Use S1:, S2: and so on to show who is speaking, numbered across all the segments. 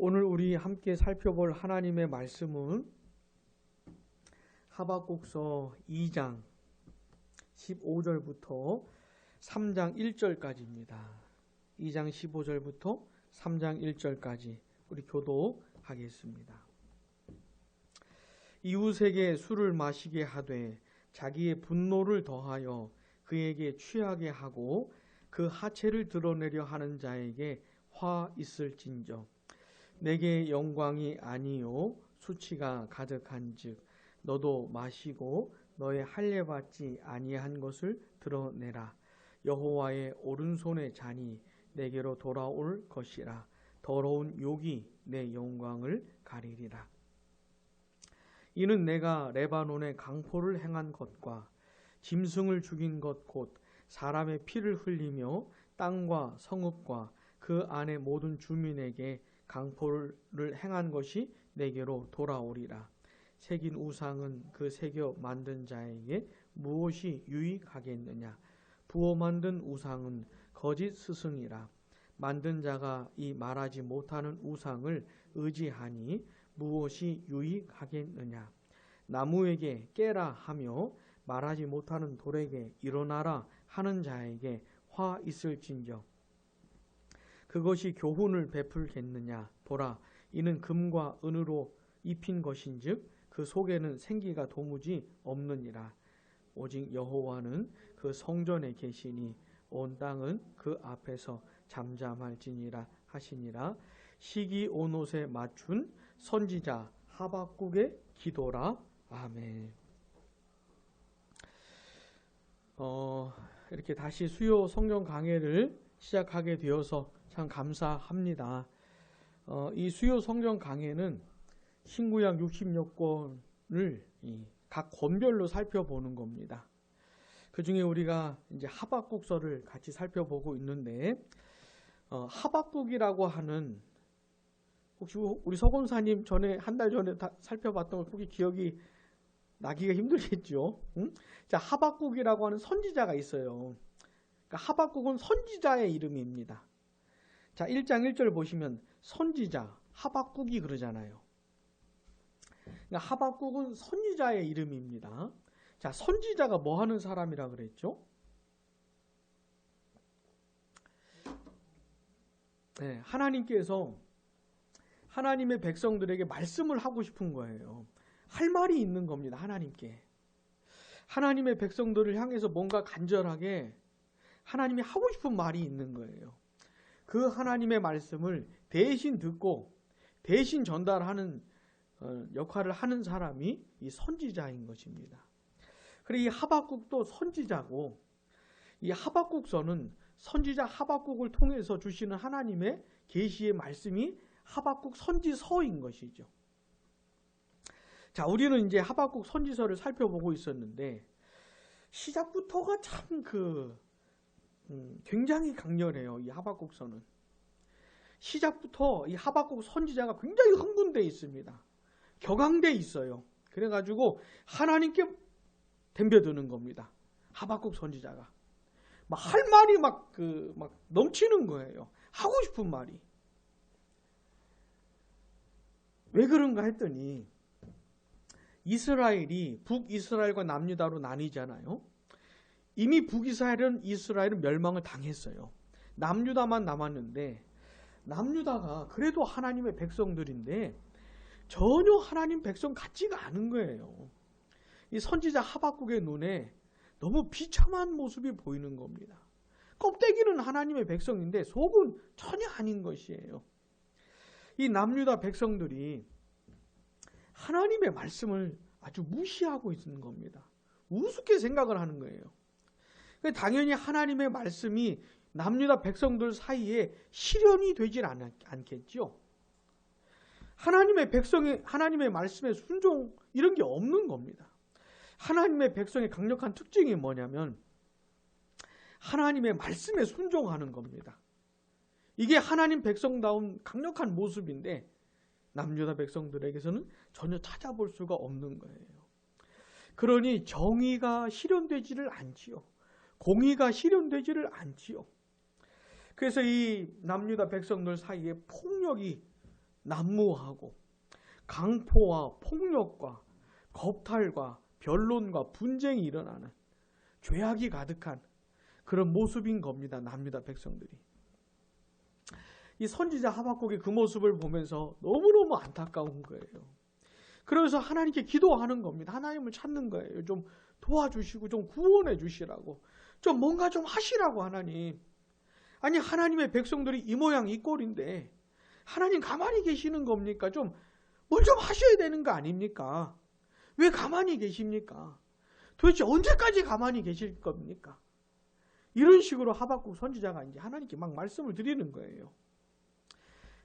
S1: 오늘 우리 함께 살펴볼 하나님의 말씀은 하박국서 2장 15절부터 3장 1절까지입니다. 2장 15절부터 3장 1절까지 우리 교독하겠습니다. 이웃에게 술을 마시게 하되 자기의 분노를 더하여 그에게 취하게 하고 그 하체를 드러내려 하는 자에게 화 있을진저 내게 영광이 아니요 수치가 가득한즉 너도 마시고 너의 할례 받지 아니한 것을 드러내라. 여호와의 오른손의 잔이 내게로 돌아올 것이라. 더러운 욕이 내 영광을 가리리라. 이는 내가 레바논의 강포를 행한 것과 짐승을 죽인 것 곧 사람의 피를 흘리며 땅과 성읍과 그 안의 모든 주민에게 강포를 행한 것이 내게로 돌아오리라. 새긴 우상은 그 새겨 만든 자에게 무엇이 유익하겠느냐. 부어 만든 우상은 거짓 스승이라. 만든 자가 이 말하지 못하는 우상을 의지하니 무엇이 유익하겠느냐. 나무에게 깨라 하며 말하지 못하는 돌에게 일어나라 하는 자에게 화 있을진저 그것이 교훈을 베풀겠느냐. 보라, 이는 금과 은으로 입힌 것인즉 그 속에는 생기가 도무지 없느니라. 오직 여호와는 그 성전에 계시니 온 땅은 그 앞에서 잠잠할지니라 하시니라. 시기 온 옷에 맞춘 선지자 하박국의 기도라. 아멘. 이렇게 다시 수요 성경 강해를 시작하게 되어서 참 감사합니다. 이 수요 성경 강해는 신구약 60여 권을 각 권별로 살펴보는 겁니다. 그 중에 우리가 이제 하박국서를 같이 살펴보고 있는데, 하박국이라고 하는, 혹시 우리 서건사님 전에 한 달 전에 다 살펴봤던 거 혹시 기억이 나기가 힘들겠죠? 응? 자, 하박국이라고 하는 선지자가 있어요. 그러니까 하박국은 선지자의 이름입니다. 자, 1장 1절 보시면 선지자 하박국이 그러잖아요. 그러니까 하박국은 선지자의 이름입니다. 자, 선지자가 뭐 하는 사람이라 그랬죠? 네, 하나님께서 하나님의 백성들에게 말씀을 하고 싶은 거예요. 할 말이 있는 겁니다. 하나님께. 하나님의 백성들을 향해서 뭔가 간절하게 하나님이 하고 싶은 말이 있는 거예요. 그 하나님의 말씀을 대신 듣고 대신 전달하는 역할을 하는 사람이 이 선지자인 것입니다. 그리고 이 하박국도 선지자고, 이 하박국서는 선지자 하박국을 통해서 주시는 하나님의 계시의 말씀이 하박국 선지서인 것이죠. 자, 우리는 이제 하박국 선지서를 살펴보고 있었는데 시작부터가 참 굉장히 강렬해요. 이 하박국서는 시작부터 이 하박국 선지자가 굉장히 흥분되어 있습니다. 격앙되어 있어요. 그래가지고 하나님께 덤벼드는 겁니다. 하박국 선지자가 막 할 말이 막 넘치는 거예요. 하고 싶은 말이. 왜 그런가 했더니 이스라엘이 북이스라엘과 남유다로 나뉘잖아요. 이미 북이스라엘은 멸망을 당했어요. 남유다만 남았는데, 남유다가 그래도 하나님의 백성들인데 전혀 하나님 백성 같지가 않은 거예요. 이 선지자 하박국의 눈에 너무 비참한 모습이 보이는 겁니다. 껍데기는 하나님의 백성인데 속은 전혀 아닌 것이에요. 이 남유다 백성들이 하나님의 말씀을 아주 무시하고 있는 겁니다. 우습게 생각을 하는 거예요. 당연히 하나님의 말씀이 남유다 백성들 사이에 실현이 되질 않겠죠. 하나님의 말씀에 순종 이런 게 없는 겁니다. 하나님의 백성의 강력한 특징이 뭐냐면 하나님의 말씀에 순종하는 겁니다. 이게 하나님 백성다운 강력한 모습인데 남유다 백성들에게서는 전혀 찾아볼 수가 없는 거예요. 그러니 정의가 실현되지를 않지요. 공의가 실현되지를 않지요. 그래서 이 남유다 백성들 사이에 폭력이 난무하고 강포와 폭력과 겁탈과 변론과 분쟁이 일어나는 죄악이 가득한 그런 모습인 겁니다. 남유다 백성들이. 이 선지자 하박국의 그 모습을 보면서 너무너무 안타까운 거예요. 그래서 하나님께 기도하는 겁니다. 하나님을 찾는 거예요. 좀 도와주시고 좀 구원해 주시라고. 좀 뭔가 좀 하시라고 하나님. 아니 하나님의 백성들이 이 모양 이 꼴인데 하나님 가만히 계시는 겁니까? 좀 뭘 좀 하셔야 되는 거 아닙니까? 왜 가만히 계십니까? 도대체 언제까지 가만히 계실 겁니까? 이런 식으로 하박국 선지자가 이제 하나님께 막 말씀을 드리는 거예요.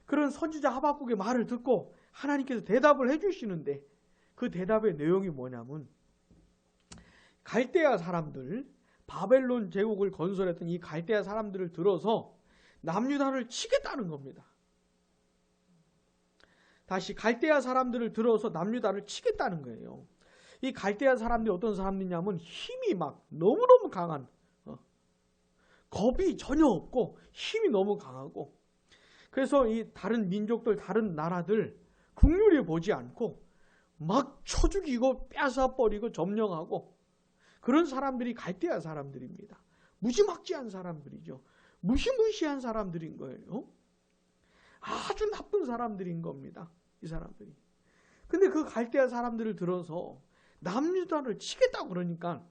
S1: 그런 선지자 하박국의 말을 듣고 하나님께서 대답을 해주시는데 그 대답의 내용이 뭐냐면 갈대아 사람들, 바벨론 제국을 건설했던 이 갈대아 사람들을 들어서 남유다를 치겠다는 겁니다. 다시 갈대아 사람들을 들어서 남유다를 치겠다는 거예요. 이 갈대아 사람들이 어떤 사람들이냐면 힘이 막 너무너무 강한, 겁이 전혀 없고 힘이 너무 강하고, 그래서 이 다른 민족들, 다른 나라들 긍휼히 보지 않고 막 쳐 죽이고 뺏어버리고 점령하고, 그런 사람들이 갈대아 사람들입니다. 무지막지한 사람들이죠. 무시무시한 사람들인 거예요. 아주 나쁜 사람들인 겁니다. 이 사람들이. 근데 그 갈대아 사람들을 들어서 남유다를 치겠다고 그러니까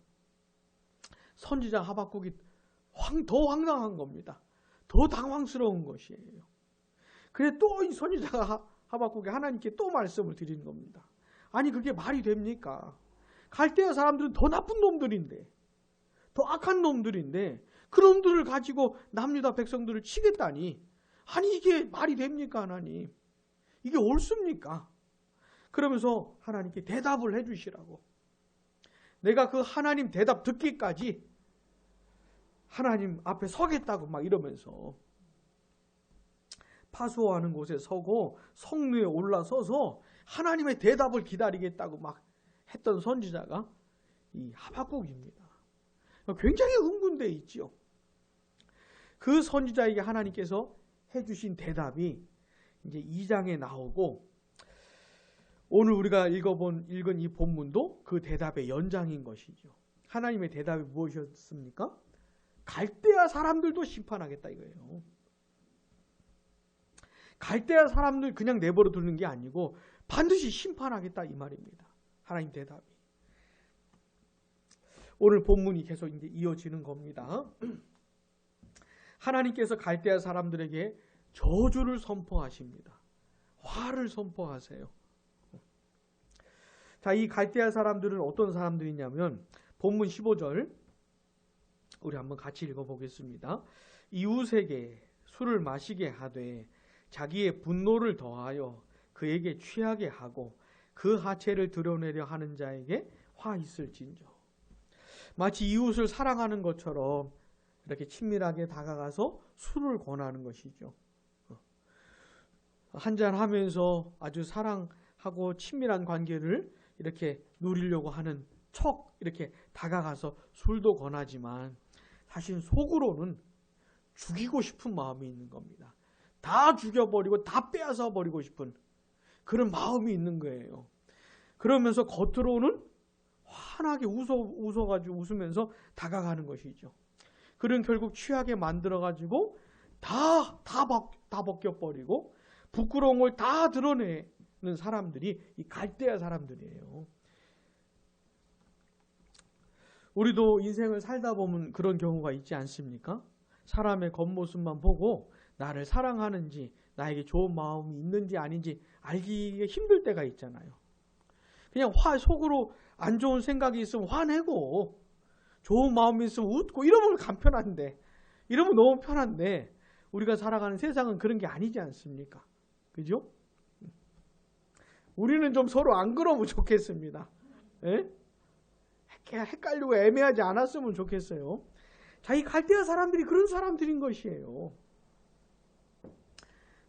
S1: 선지자 하박국이 더 황당한 겁니다. 더 당황스러운 것이에요. 그래 또 이 선지자 하박국이 하나님께 또 말씀을 드리는 겁니다. 아니 그게 말이 됩니까? 갈대아 사람들은 더 나쁜 놈들인데, 더 악한 놈들인데 그 놈들을 가지고 남유다 백성들을 치겠다니, 아니 이게 말이 됩니까 하나님? 이게 옳습니까? 그러면서 하나님께 대답을 해주시라고. 내가 그 하나님 대답 듣기까지 하나님 앞에 서겠다고 막 이러면서 파수어하는 곳에 서고 성루에 올라서서 하나님의 대답을 기다리겠다고 막 했던 선지자가 이 하박국입니다. 굉장히 흥분되어 있지요. 그 선지자에게 하나님께서 해주신 대답이 이제 2장에 나오고, 오늘 우리가 읽은 이 본문도 그 대답의 연장인 것이죠. 하나님의 대답이 무엇이었습니까? 갈대아 사람들도 심판하겠다 이거예요. 갈대아 사람들 그냥 내버려 두는 게 아니고 반드시 심판하겠다 이 말입니다. 하나님 대답이. 오늘 본문이 계속 이제 이어지는 겁니다. 하나님께서 갈대아 사람들에게 저주를 선포하십니다. 화를 선포하세요. 자, 이 갈대아 사람들은 어떤 사람들이냐면 본문 15절 우리 한번 같이 읽어보겠습니다. 이웃에게 술을 마시게 하되 자기의 분노를 더하여 그에게 취하게 하고 그 하체를 드러내려 하는 자에게 화 있을진저. 마치 이웃을 사랑하는 것처럼 이렇게 친밀하게 다가가서 술을 권하는 것이죠. 한잔하면서 아주 사랑하고 친밀한 관계를 이렇게 누리려고 하는 척 이렇게 다가가서 술도 권하지만 사실 속으로는 죽이고 싶은 마음이 있는 겁니다. 다 죽여버리고 다 빼앗아 버리고 싶은 그런 마음이 있는 거예요. 그러면서 겉으로는 환하게 웃어가지고 웃으면서 다가가는 것이죠. 그런 결국 취하게 만들어가지고 다 벗겨버리고 부끄러운 걸 다 드러내는 사람들이 이 갈대아 사람들이에요. 우리도 인생을 살다 보면 그런 경우가 있지 않습니까? 사람의 겉모습만 보고 나를 사랑하는지 나에게 좋은 마음이 있는지 아닌지 알기 힘들 때가 있잖아요. 그냥 속으로 안 좋은 생각이 있으면 화내고 좋은 마음이 있으면 웃고 이러면 간편한데, 이러면 너무 편한데 우리가 살아가는 세상은 그런 게 아니지 않습니까? 그죠? 우리는 좀 서로 안 그러면 좋겠습니다. 예? 헷갈리고 애매하지 않았으면 좋겠어요. 자, 이 갈대아 사람들이 그런 사람들인 것이에요.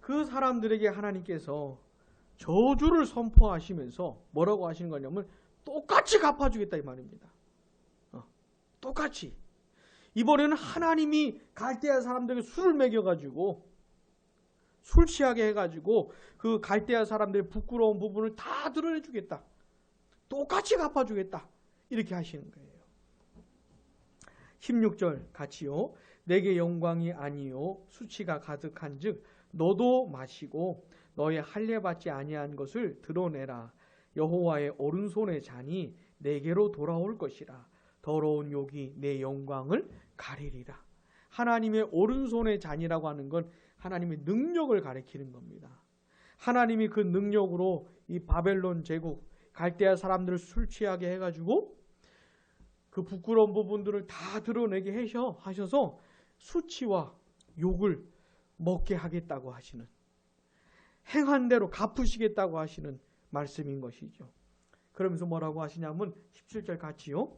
S1: 그 사람들에게 하나님께서 저주를 선포하시면서 뭐라고 하시는 거냐면 똑같이 갚아주겠다 이 말입니다. 똑같이. 이번에는 하나님이 갈대아 사람들에게 술을 먹여가지고 술 취하게 해가지고 그 갈대아 사람들의 부끄러운 부분을 다 드러내주겠다. 똑같이 갚아주겠다. 이렇게 하시는 거예요. 16절 같이요. 내게 영광이 아니요 수치가 가득한 즉 너도 마시고 너의 할례 받지 아니한 것을 드러내라. 여호와의 오른손의 잔이 내게로 돌아올 것이라. 더러운 욕이 내 영광을 가리리라. 하나님의 오른손의 잔이라고 하는 건 하나님의 능력을 가리키는 겁니다. 하나님이 그 능력으로 이 바벨론 제국 갈대아 사람들을 술 취하게 해가지고 그 부끄러운 부분들을 다 드러내게 하셔서 수치와 욕을 먹게 하겠다고 하시는, 행한 대로 갚으시겠다고 하시는 말씀인 것이죠. 그러면서 뭐라고 하시냐면 17절 같이요.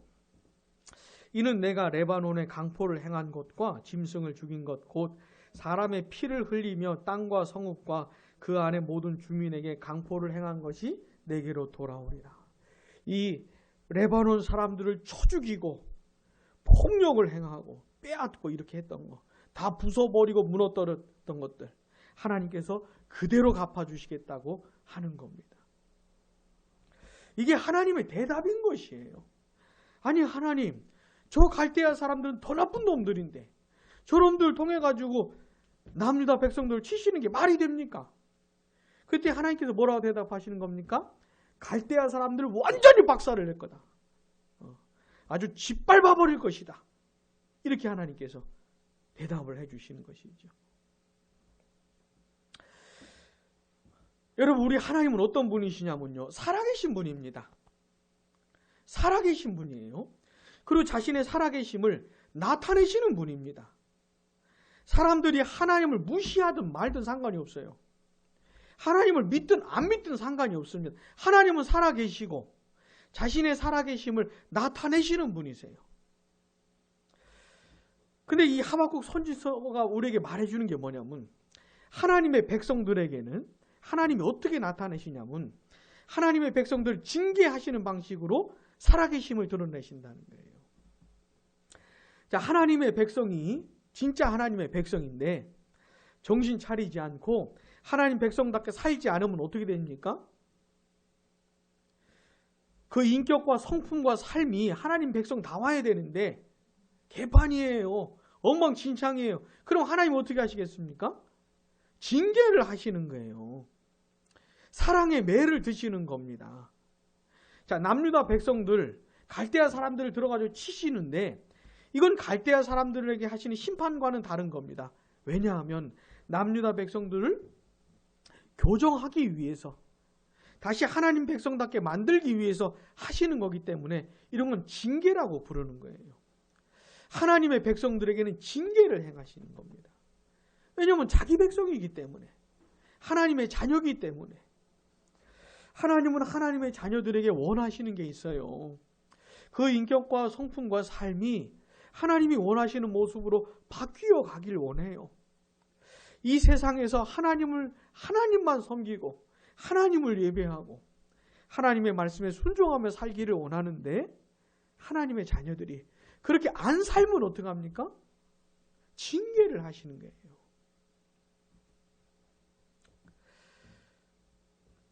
S1: 이는 내가 레바논의 강포를 행한 것과 짐승을 죽인 것 곧 사람의 피를 흘리며 땅과 성읍과 그 안의 모든 주민에게 강포를 행한 것이 내게로 돌아오리라. 이 레바논 사람들을 쳐 죽이고 폭력을 행하고 빼앗고 이렇게 했던 거, 다 부숴버리고 무너뜨렸던 것들 하나님께서 그대로 갚아주시겠다고 하는 겁니다. 이게 하나님의 대답인 것이에요. 아니 하나님, 저 갈대아 사람들은 더 나쁜 놈들인데 저놈들 통해 가지고 남유다 백성들을 치시는 게 말이 됩니까? 그때 하나님께서 뭐라고 대답하시는 겁니까? 갈대아 사람들을 완전히 박살을 낼 거다. 아주 짓밟아 버릴 것이다. 이렇게 하나님께서 대답을 해주시는 것이죠. 여러분, 우리 하나님은 어떤 분이시냐면요, 살아계신 분입니다. 살아계신 분이에요. 그리고 자신의 살아계심을 나타내시는 분입니다. 사람들이 하나님을 무시하든 말든 상관이 없어요. 하나님을 믿든 안 믿든 상관이 없습니다. 하나님은 살아계시고 자신의 살아계심을 나타내시는 분이세요. 근데 이 하박국 선지서가 우리에게 말해주는 게 뭐냐면, 하나님의 백성들에게는 하나님이 어떻게 나타내시냐면 하나님의 백성들을 징계하시는 방식으로 살아계심을 드러내신다는 거예요. 자, 하나님의 백성이 진짜 하나님의 백성인데 정신 차리지 않고 하나님 백성답게 살지 않으면 어떻게 됩니까? 그 인격과 성품과 삶이 하나님 백성 나와야 되는데 개판이에요. 엉망진창이에요. 그럼 하나님 어떻게 하시겠습니까? 징계를 하시는 거예요. 사랑의 매를 드시는 겁니다. 자, 남유다 백성들, 갈대아 사람들을 들어가지고 치시는데 이건 갈대아 사람들에게 하시는 심판과는 다른 겁니다. 왜냐하면 남유다 백성들을 교정하기 위해서, 다시 하나님 백성답게 만들기 위해서 하시는 거기 때문에 이런 건 징계라고 부르는 거예요. 하나님의 백성들에게는 징계를 행하시는 겁니다. 왜냐하면 자기 백성이기 때문에, 하나님의 자녀이기 때문에. 하나님은 하나님의 자녀들에게 원하시는 게 있어요. 그 인격과 성품과 삶이 하나님이 원하시는 모습으로 바뀌어 가길 원해요. 이 세상에서 하나님만 섬기고 하나님을 예배하고 하나님의 말씀에 순종하며 살기를 원하는데, 하나님의 자녀들이 그렇게 안 살면 어떡합니까? 징계를 하시는 거예요.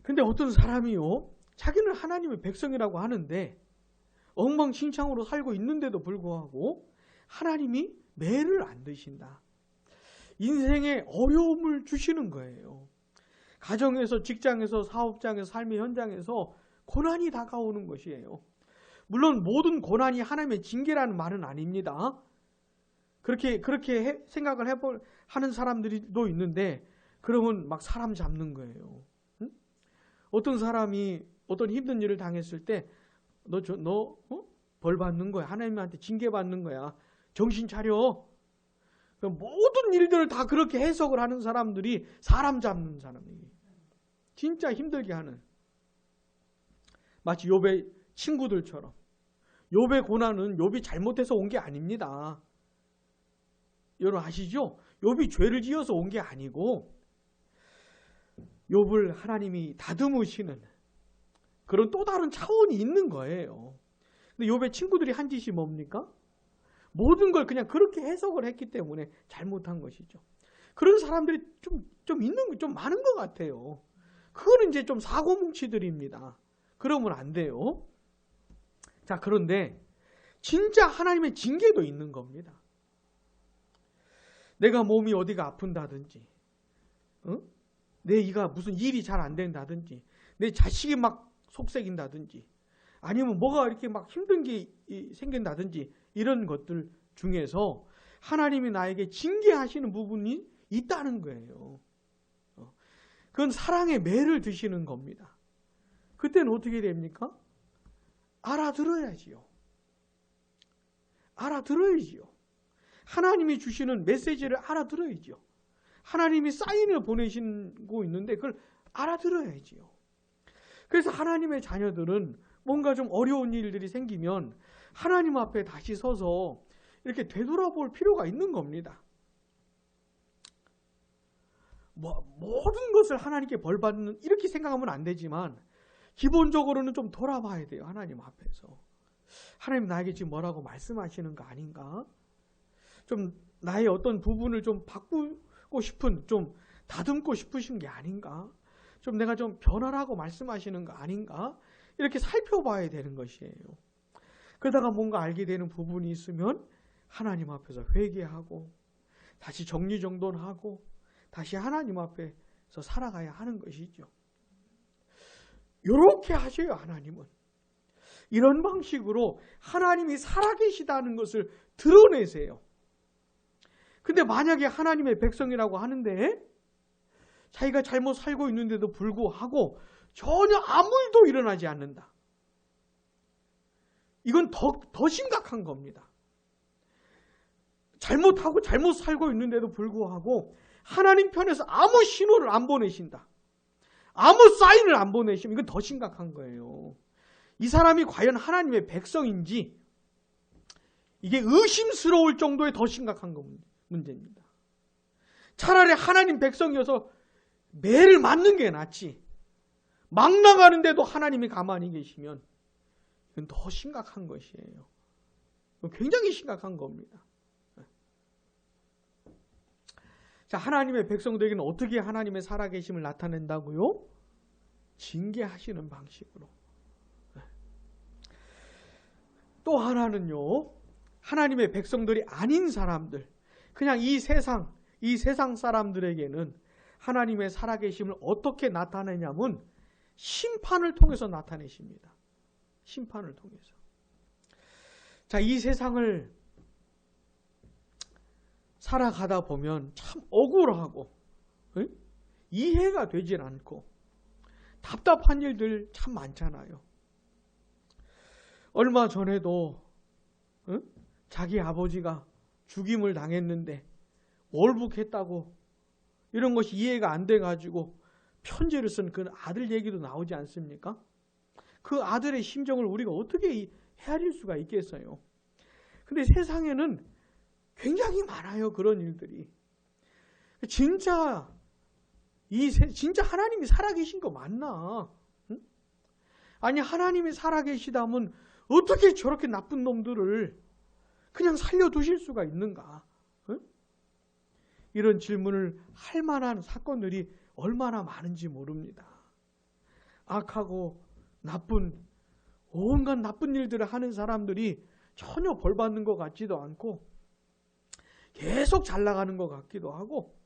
S1: 근데 어떤 사람이요, 자기는 하나님의 백성이라고 하는데 엉망진창으로 살고 있는데도 불구하고 하나님이 매를 안 드신다. 인생에 어려움을 주시는 거예요. 가정에서, 직장에서, 사업장에서, 삶의 현장에서 고난이 다가오는 것이에요. 물론 모든 고난이 하나님의 징계라는 말은 아닙니다. 그렇게 생각을 하는 사람들도 있는데, 그러면 막 사람 잡는 거예요. 응? 어떤 사람이 어떤 힘든 일을 당했을 때 너 벌 받는 거야. 하나님한테 징계 받는 거야. 정신 차려. 모든 일들을 다 그렇게 해석을 하는 사람들이 사람 잡는 사람이에요. 진짜 힘들게 하는. 마치 욥의 친구들처럼. 욥의 고난은 욥이 잘못해서 온 게 아닙니다. 여러분 아시죠? 욥이 죄를 지어서 온 게 아니고 욥을 하나님이 다듬으시는 그런 또 다른 차원이 있는 거예요. 근데 욥의 친구들이 한 짓이 뭡니까? 모든 걸 그냥 그렇게 해석을 했기 때문에 잘못한 것이죠. 그런 사람들이 좀 있는, 좀 많은 것 같아요. 그거는 이제 좀 사고뭉치들입니다. 그러면 안 돼요. 자, 그런데 진짜 하나님의 징계도 있는 겁니다. 내가 몸이 어디가 아픈다든지, 내 이가 무슨 일이 잘 안 된다든지, 내 자식이 막 속색인다든지, 아니면 뭐가 이렇게 막 힘든 게 생긴다든지, 이런 것들 중에서 하나님이 나에게 징계하시는 부분이 있다는 거예요. 그건 사랑의 매를 드시는 겁니다. 그때는 어떻게 됩니까? 알아들어야지요. 알아들어야지요. 하나님이 주시는 메시지를 알아들어야지요. 하나님이 사인을 보내시고 있는데 그걸 알아들어야지요. 그래서 하나님의 자녀들은 뭔가 좀 어려운 일들이 생기면 하나님 앞에 다시 서서 이렇게 되돌아볼 필요가 있는 겁니다. 모든 것을 하나님께 벌받는 이렇게 생각하면 안 되지만 기본적으로는 좀 돌아봐야 돼요. 하나님 앞에서. 하나님 나에게 지금 뭐라고 말씀하시는 거 아닌가? 좀 나의 어떤 부분을 좀 바꾸고 싶은, 좀 다듬고 싶으신 게 아닌가? 좀 내가 좀 변화라고 말씀하시는 거 아닌가? 이렇게 살펴봐야 되는 것이에요. 그러다가 뭔가 알게 되는 부분이 있으면 하나님 앞에서 회개하고 다시 정리정돈하고 다시 하나님 앞에서 살아가야 하는 것이죠. 이렇게 하셔요. 하나님은. 이런 방식으로 하나님이 살아계시다는 것을 드러내세요. 근데 만약에 하나님의 백성이라고 하는데 자기가 잘못 살고 있는데도 불구하고 전혀 아무 일도 일어나지 않는다. 이건 더 심각한 겁니다. 잘못하고 잘못 살고 있는데도 불구하고 하나님 편에서 아무 신호를 안 보내신다. 아무 사인을 안 보내시면 이건 더 심각한 거예요. 이 사람이 과연 하나님의 백성인지 이게 의심스러울 정도의 더 심각한 문제입니다. 차라리 하나님 백성이어서 매를 맞는 게 낫지. 막 나가는데도 하나님이 가만히 계시면 이건 더 심각한 것이에요. 굉장히 심각한 겁니다. 자, 하나님의 백성들에게는 어떻게 하나님의 살아계심을 나타낸다고요? 징계하시는 방식으로. 또 하나는요, 하나님의 백성들이 아닌 사람들, 그냥 이 세상 사람들에게는 하나님의 살아계심을 어떻게 나타내냐면 심판을 통해서 나타내십니다. 심판을 통해서. 자, 이 세상을 살아가다 보면 참 억울하고 이해가 되질 않고 답답한 일들 참 많잖아요. 얼마 전에도 자기 아버지가 죽임을 당했는데 월북했다고 이런 것이 이해가 안 돼가지고 편지를 쓴 그 아들 얘기도 나오지 않습니까? 그 아들의 심정을 우리가 어떻게 헤아릴 수가 있겠어요? 근데 세상에는 굉장히 많아요. 그런 일들이. 진짜 하나님이 살아계신 거 맞나? 응? 아니 하나님이 살아계시다면 어떻게 저렇게 나쁜 놈들을 그냥 살려두실 수가 있는가? 응? 이런 질문을 할 만한 사건들이 얼마나 많은지 모릅니다. 악하고 온갖 나쁜 일들을 하는 사람들이 전혀 벌받는 것 같지도 않고 계속 잘 나가는 것 같기도 하고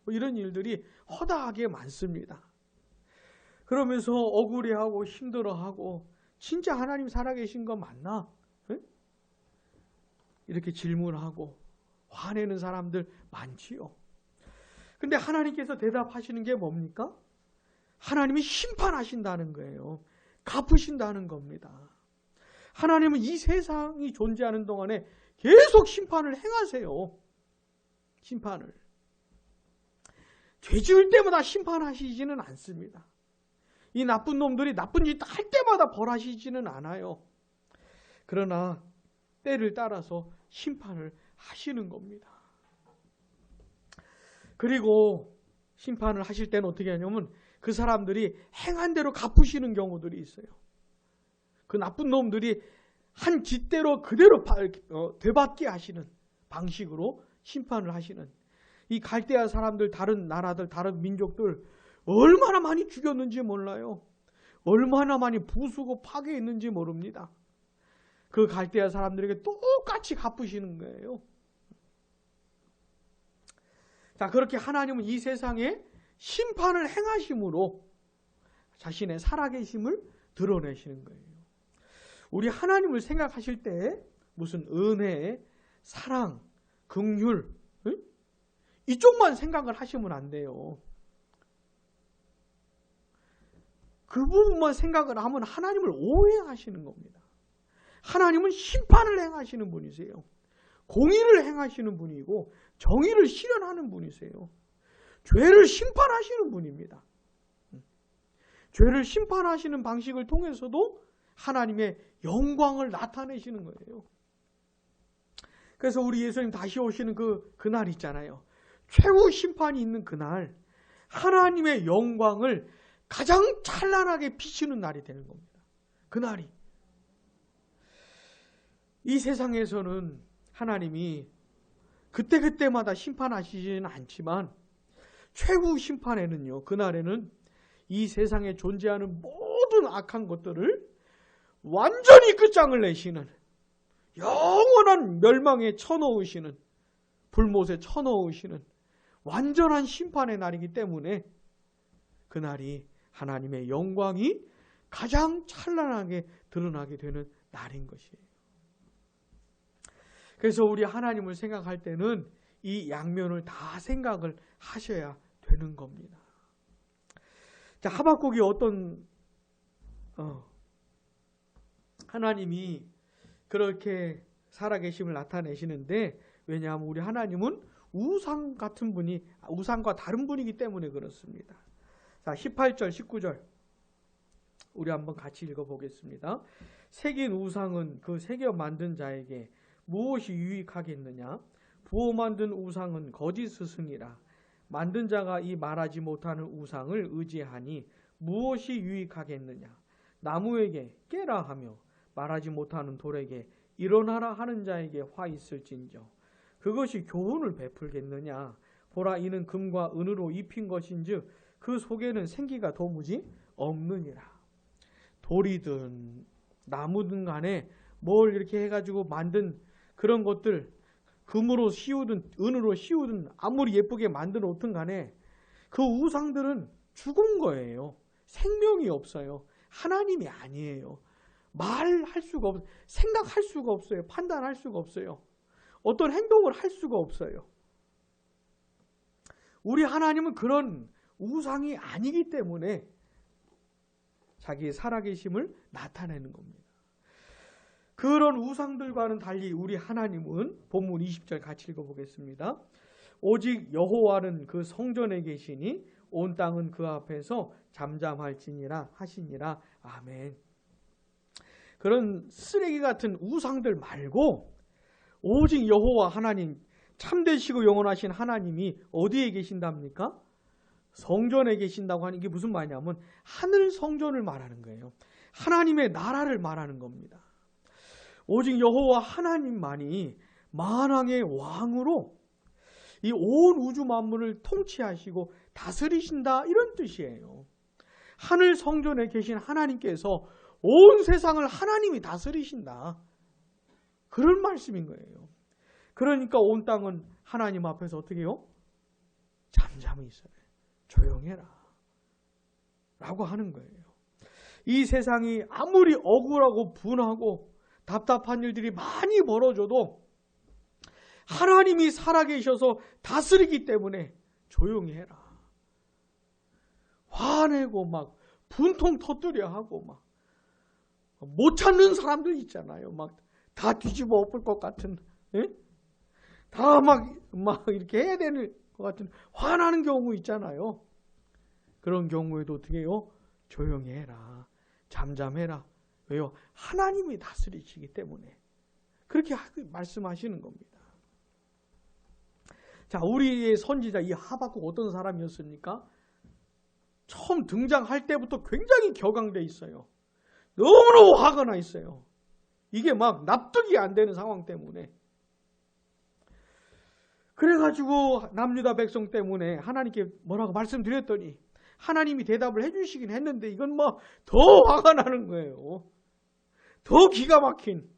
S1: 이런 일들이 허다하게 많습니다. 그러면서 억울해하고 힘들어하고 진짜 하나님 살아계신 거 맞나? 응? 이렇게 질문하고 화내는 사람들 많지요. 근데 하나님께서 대답하시는 게 뭡니까? 하나님이 심판하신다는 거예요. 갚으신다는 겁니다. 하나님은 이 세상이 존재하는 동안에 계속 심판을 행하세요. 심판을. 죄 지을 때마다 심판하시지는 않습니다. 이 나쁜 놈들이 나쁜 짓 할 때마다 벌하시지는 않아요. 그러나 때를 따라서 심판을 하시는 겁니다. 그리고 심판을 하실 때는 어떻게 하냐면 그 사람들이 행한 대로 갚으시는 경우들이 있어요. 그 나쁜 놈들이 한 짓대로 그대로 되받게 하시는 방식으로 심판을 하시는 이 갈대아 사람들, 다른 나라들, 다른 민족들 얼마나 많이 죽였는지 몰라요. 얼마나 많이 부수고 파괴했는지 모릅니다. 그 갈대아 사람들에게 똑같이 갚으시는 거예요. 자, 그렇게 하나님은 이 세상에 심판을 행하심으로 자신의 살아계심을 드러내시는 거예요. 우리 하나님을 생각하실 때 무슨 은혜, 사랑, 긍휼 이쪽만 생각을 하시면 안 돼요. 그 부분만 생각을 하면 하나님을 오해하시는 겁니다. 하나님은 심판을 행하시는 분이세요. 공의를 행하시는 분이고 정의를 실현하는 분이세요. 죄를 심판하시는 분입니다. 죄를 심판하시는 방식을 통해서도 하나님의 영광을 나타내시는 거예요. 그래서 우리 예수님 다시 오시는 그날 있잖아요. 최후 심판이 있는 그날 하나님의 영광을 가장 찬란하게 비치는 날이 되는 겁니다. 그날이. 이 세상에서는 하나님이 그때그때마다 심판하시지는 않지만 최후 심판에는요, 그날에는 이 세상에 존재하는 모든 악한 것들을 완전히 끝장을 내시는, 영원한 멸망에 쳐넣으시는, 불못에 쳐넣으시는 완전한 심판의 날이기 때문에 그날이 하나님의 영광이 가장 찬란하게 드러나게 되는 날인 것이에요. 그래서 우리 하나님을 생각할 때는 이 양면을 다 생각을 하셔야 되는 겁니다. 자, 하박국이 어떤 하나님이 그렇게 살아계심을 나타내시는데, 왜냐하면 우리 하나님은 우상 같은 분이, 우상과 다른 분이기 때문에 그렇습니다. 자, 18절, 19절 우리 한번 같이 읽어보겠습니다. 새긴 우상은 그 새겨 만든 자에게 무엇이 유익하겠느냐? 부어 만든 우상은 거짓 스승이라. 만든 자가 이 말하지 못하는 우상을 의지하니 무엇이 유익하겠느냐? 나무에게 깨라 하며 말하지 못하는 돌에게 일어나라 하는 자에게 화 있을진저 그것이 교훈을 베풀겠느냐? 보라, 이는 금과 은으로 입힌 것인즉 그 속에는 생기가 도무지 없느니라. 돌이든 나무든 간에 뭘 이렇게 해가지고 만든 그런 것들, 금으로 씌우든 은으로 씌우든 아무리 예쁘게 만들어 놓든 간에 그 우상들은 죽은 거예요. 생명이 없어요. 하나님이 아니에요. 말할 수가 없어요. 생각할 수가 없어요. 판단할 수가 없어요. 어떤 행동을 할 수가 없어요. 우리 하나님은 그런 우상이 아니기 때문에 자기의 살아계심을 나타내는 겁니다. 그런 우상들과는 달리 우리 하나님은 본문 20절 같이 읽어보겠습니다. 오직 여호와는 그 성전에 계시니 온 땅은 그 앞에서 잠잠할지니라 하시니라. 아멘. 그런 쓰레기 같은 우상들 말고 오직 여호와 하나님, 참되시고 영원하신 하나님이 어디에 계신답니까? 성전에 계신다고 하는 게 무슨 말이냐면 하늘 성전을 말하는 거예요. 하나님의 나라를 말하는 겁니다. 오직 여호와 하나님만이 만왕의 왕으로 이 온 우주 만물을 통치하시고 다스리신다, 이런 뜻이에요. 하늘 성전에 계신 하나님께서 온 세상을 하나님이 다스리신다, 그런 말씀인 거예요. 그러니까 온 땅은 하나님 앞에서 어떻게 해요? 잠잠히 있어야 돼. 조용해라 라고 하는 거예요. 이 세상이 아무리 억울하고 분하고 답답한 일들이 많이 벌어져도 하나님이 살아계셔서 다스리기 때문에 조용히 해라. 화내고 막 분통 터뜨려 하고 막 못 찾는 사람들 있잖아요. 막 다 뒤집어 엎을 것 같은, 다 막 이렇게 해야 되는 것 같은 화나는 경우 있잖아요. 그런 경우에도 어떻게 해요? 조용히 해라. 잠잠해라. 왜요? 하나님이 다스리시기 때문에 그렇게 말씀하시는 겁니다. 자, 우리의 선지자 이 하박국 어떤 사람이었습니까? 처음 등장할 때부터 굉장히 격앙돼 있어요. 너무너무 화가 나 있어요. 이게 막 납득이 안 되는 상황 때문에. 그래가지고 남유다 백성 때문에 하나님께 뭐라고 말씀드렸더니 하나님이 대답을 해주시긴 했는데 이건 뭐 더 화가 나는 거예요. 더 기가 막힌.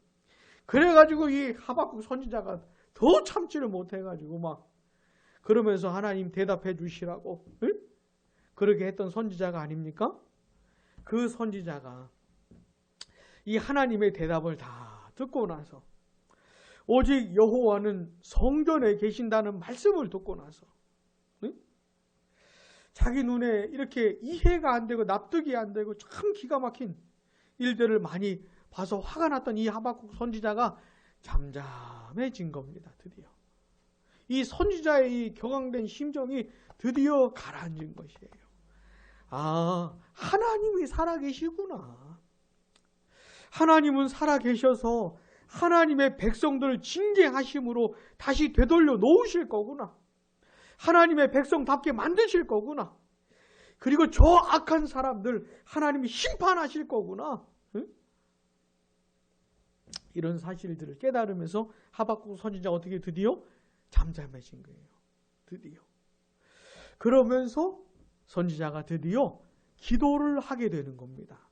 S1: 그래가지고 이 하박국 선지자가 더 참지를 못해가지고 막 그러면서 하나님 대답해 주시라고 그렇게 했던 선지자가 아닙니까? 그 선지자가 이 하나님의 대답을 다 듣고 나서 오직 여호와는 성전에 계신다는 말씀을 듣고 나서 자기 눈에 이렇게 이해가 안 되고 납득이 안 되고 참 기가 막힌 일들을 많이 봐서 화가 났던 이 하박국 선지자가 잠잠해진 겁니다. 드디어. 이 선지자의 이 격앙된 심정이 드디어 가라앉은 것이에요. 아, 하나님이 살아계시구나. 하나님은 살아계셔서 하나님의 백성들을 징계하심으로 다시 되돌려 놓으실 거구나. 하나님의 백성답게 만드실 거구나. 그리고 저 악한 사람들 하나님이 심판하실 거구나. 응? 이런 사실들을 깨달으면서 하박국 선지자가 어떻게 드디어 잠잠해진 거예요. 드디어. 그러면서 선지자가 드디어 기도를 하게 되는 겁니다.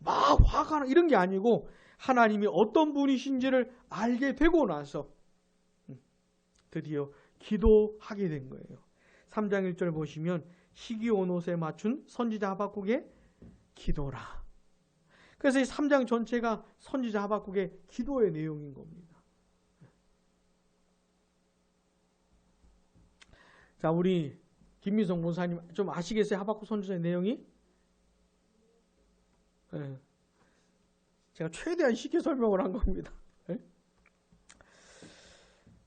S1: 막 화가 나 이런 게 아니고 하나님이 어떤 분이신지를 알게 되고 나서 드디어 기도하게 된 거예요. 3장 1절 보시면 시기 온 옷에 맞춘 선지자 하박국의 기도라. 그래서 이 3장 전체가 선지자 하박국의 기도의 내용인 겁니다. 자, 우리 김민성 목사님 좀 아시겠어요? 하박국 선지자의 내용이? 네. 제가 최대한 쉽게 설명을 한 겁니다. 네?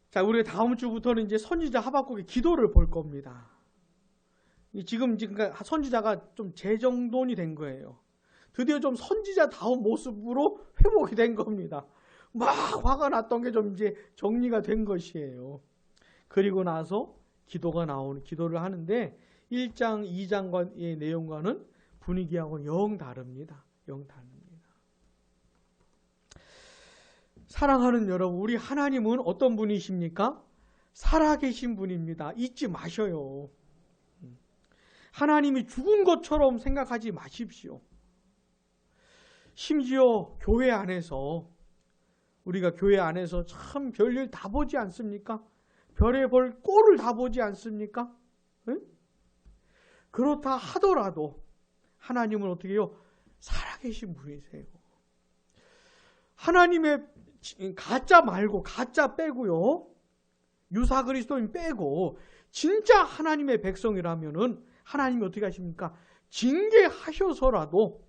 S1: 자, 우리가 다음 주부터는 이제 선지자 하박국의 기도를 볼 겁니다. 지금 선지자가 좀 재정돈이 된 거예요. 드디어 좀 선지자다운 모습으로 회복이 된 겁니다. 막 화가 났던 게 좀 이제 정리가 된 것이에요. 그리고 나서 기도를 하는데 1장, 2장의 내용과는 분위기하고는 영 다릅니다. 영 다릅니다. 사랑하는 여러분, 우리 하나님은 어떤 분이십니까? 살아계신 분입니다. 잊지 마셔요. 하나님이 죽은 것처럼 생각하지 마십시오. 심지어 교회 안에서 우리가 교회 안에서 참 별일 다 보지 않습니까? 별의 볼 꼴을 다 보지 않습니까? 응? 그렇다 하더라도 하나님은 어떻게 해요? 살아계신 분이세요. 하나님의 가짜 말고 가짜 빼고요. 유사 그리스도인 빼고 진짜 하나님의 백성이라면은 하나님이 어떻게 하십니까? 징계하셔서라도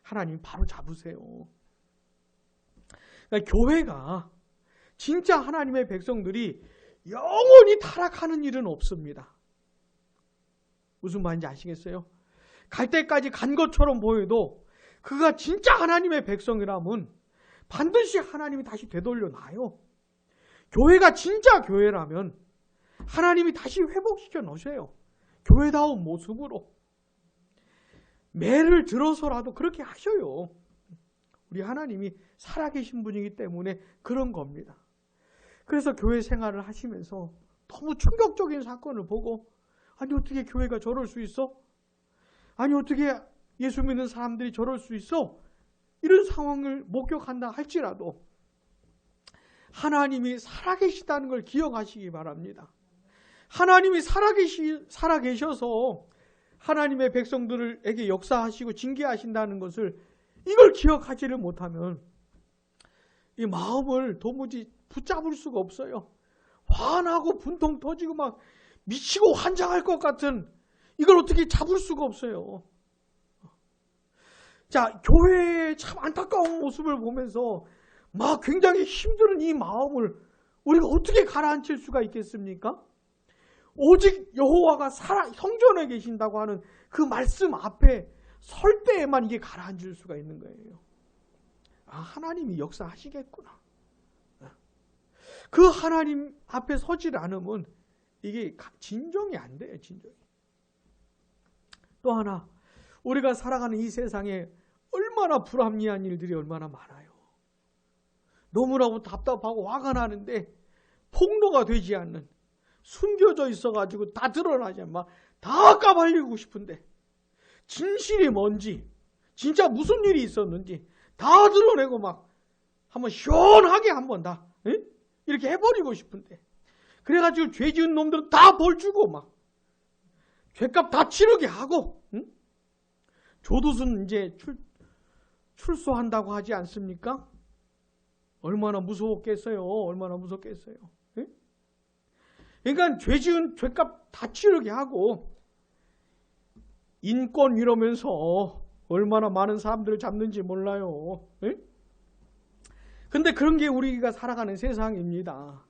S1: 하나님 바로 잡으세요. 그러니까 교회가 진짜 하나님의 백성들이 영원히 타락하는 일은 없습니다. 무슨 말인지 아시겠어요? 갈 때까지 간 것처럼 보여도 그가 진짜 하나님의 백성이라면 반드시 하나님이 다시 되돌려 놔요. 교회가 진짜 교회라면 하나님이 다시 회복시켜 놓으세요. 교회다운 모습으로. 매를 들어서라도 그렇게 하셔요. 우리 하나님이 살아계신 분이기 때문에 그런 겁니다. 그래서 교회 생활을 하시면서 너무 충격적인 사건을 보고 아니 어떻게 교회가 저럴 수 있어? 아니 어떻게 예수 믿는 사람들이 저럴 수 있어? 이런 상황을 목격한다 할지라도 하나님이 살아계시다는 걸 기억하시기 바랍니다. 하나님이 살아계셔서 하나님의 백성들에게 역사하시고 징계하신다는 것을 이걸 기억하지를 못하면 이 마음을 도무지 붙잡을 수가 없어요. 화나고 분통 터지고 막 미치고 환장할 것 같은 이걸 어떻게 잡을 수가 없어요. 자, 교회의 참 안타까운 모습을 보면서 막 굉장히 힘든 이 마음을 우리가 어떻게 가라앉힐 수가 있겠습니까? 오직 여호와가 성전에 계신다고 하는 그 말씀 앞에 설 때에만 이게 가라앉을 수가 있는 거예요. 아, 하나님이 역사하시겠구나. 그 하나님 앞에 서질 않으면 이게 진정이 안 돼요. 진정이. 또 하나, 우리가 살아가는 이 세상에 얼마나 불합리한 일들이 얼마나 많아요. 너무나도 답답하고 화가 나는데 폭로가 되지 않는, 숨겨져 있어가지고 다 드러나지 않는, 다 까발리고 싶은데 진실이 뭔지, 진짜 무슨 일이 있었는지 다 드러내고 한번 시원하게 한번 다 이렇게 해버리고 싶은데, 그래가지고 죄 지은 놈들은 다 벌 주고 죄값 다 치르게 하고, 조두순 이제 출소한다고 하지 않습니까? 얼마나 무서웠겠어요. 얼마나 무섭겠어요. 그러니까 죄 지은 죄값 다 치르게 하고, 인권 이러면서 얼마나 많은 사람들을 잡는지 몰라요. 근데 그런 게 우리가 살아가는 세상입니다.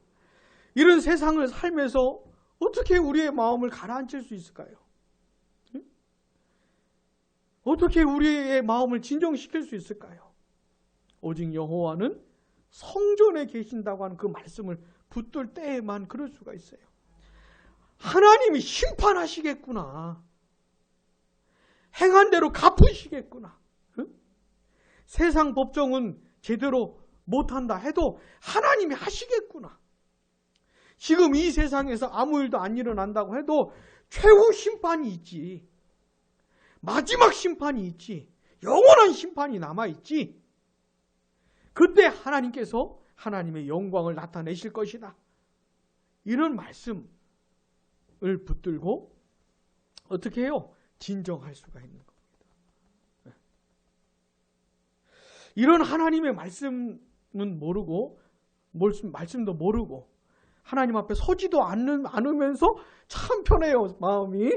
S1: 이런 세상을 살면서 어떻게 우리의 마음을 가라앉힐 수 있을까요? 어떻게 우리의 마음을 진정시킬 수 있을까요? 오직 여호와는 성전에 계신다고 하는 그 말씀을 붙들 때에만 그럴 수가 있어요. 하나님이 심판하시겠구나. 행한 대로 갚으시겠구나. 세상 법정은 제대로 못한다 해도 하나님이 하시겠구나. 지금 이 세상에서 아무 일도 안 일어난다고 해도 최후 심판이 있지. 마지막 심판이 있지. 영원한 심판이 남아있지. 그때 하나님께서 하나님의 영광을 나타내실 것이다. 이런 말씀을 붙들고 어떻게 해요? 진정할 수가 있는 겁니다. 이런 하나님의 말씀은 모르고, 말씀도 모르고 하나님 앞에 서지도 않으면서 참 편해요, 마음이.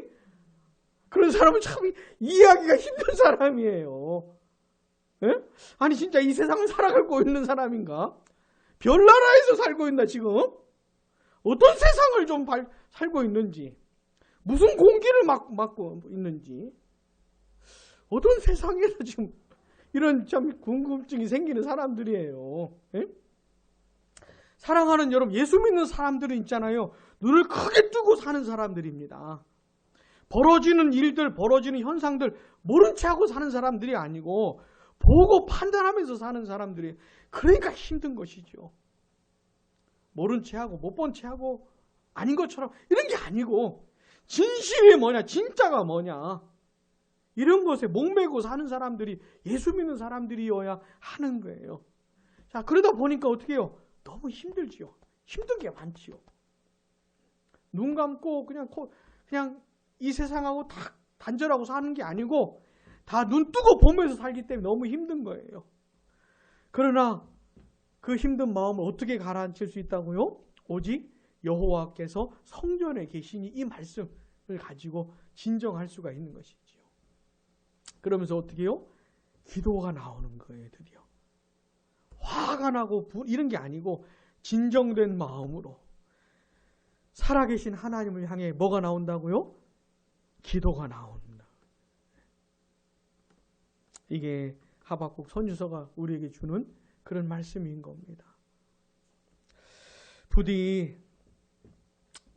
S1: 그런 사람은 참 이해하기가 힘든 사람이에요. 아니 진짜 이 세상을 살아가고 있는 사람인가? 별나라에서 살고 있나 지금? 어떤 세상을 좀 살고 있는지, 무슨 공기를 맡고 있는지, 어떤 세상에서 지금 이런 참 궁금증이 생기는 사람들이에요. 사랑하는 여러분, 예수 믿는 사람들은 있잖아요. 눈을 크게 뜨고 사는 사람들입니다. 벌어지는 일들, 벌어지는 현상들 모른 채 하고 사는 사람들이 아니고 보고 판단하면서 사는 사람들이, 그러니까 힘든 것이죠. 모른 채 하고 못 본 채 하고 아닌 것처럼 이런 게 아니고, 진실이 뭐냐, 진짜가 뭐냐, 이런 것에 목매고 사는 사람들이 예수 믿는 사람들이어야 하는 거예요. 자, 그러다 보니까 어떻게 해요? 너무 힘들지요. 힘든 게 많지요. 눈 감고 그냥 이 세상하고 다 단절하고 사는 게 아니고 다 눈 뜨고 보면서 살기 때문에 너무 힘든 거예요. 그러나 그 힘든 마음을 어떻게 가라앉힐 수 있다고요? 오직 여호와께서 성전에 계시니 이 말씀을 가지고 진정할 수가 있는 것이지요. 그러면서 어떻게 해요? 기도가 나오는 거예요, 드디어. 화가 나고 이런 게 아니고 진정된 마음으로 살아계신 하나님을 향해 뭐가 나온다고요? 기도가 나온다. 이게 하박국 선지서가 우리에게 주는 그런 말씀인 겁니다. 부디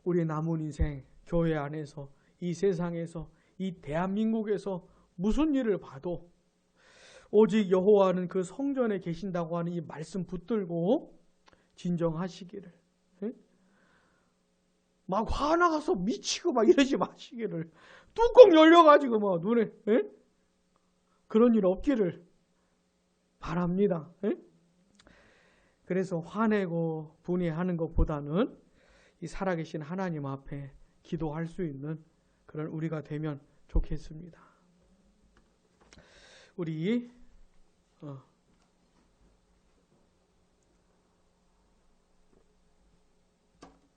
S1: 우리 남은 인생, 교회 안에서, 이 세상에서, 이 대한민국에서 무슨 일을 봐도 오직 여호와는 그 성전에 계신다고 하는 이 말씀 붙들고 진정하시기를, 막 화나가서 미치고 막 이러지 마시기를, 뚜껑 열려가지고 막 눈에 그런 일 없기를 바랍니다. 그래서 화내고 분해하는 것보다는 이 살아계신 하나님 앞에 기도할 수 있는 그런 우리가 되면 좋겠습니다. 우리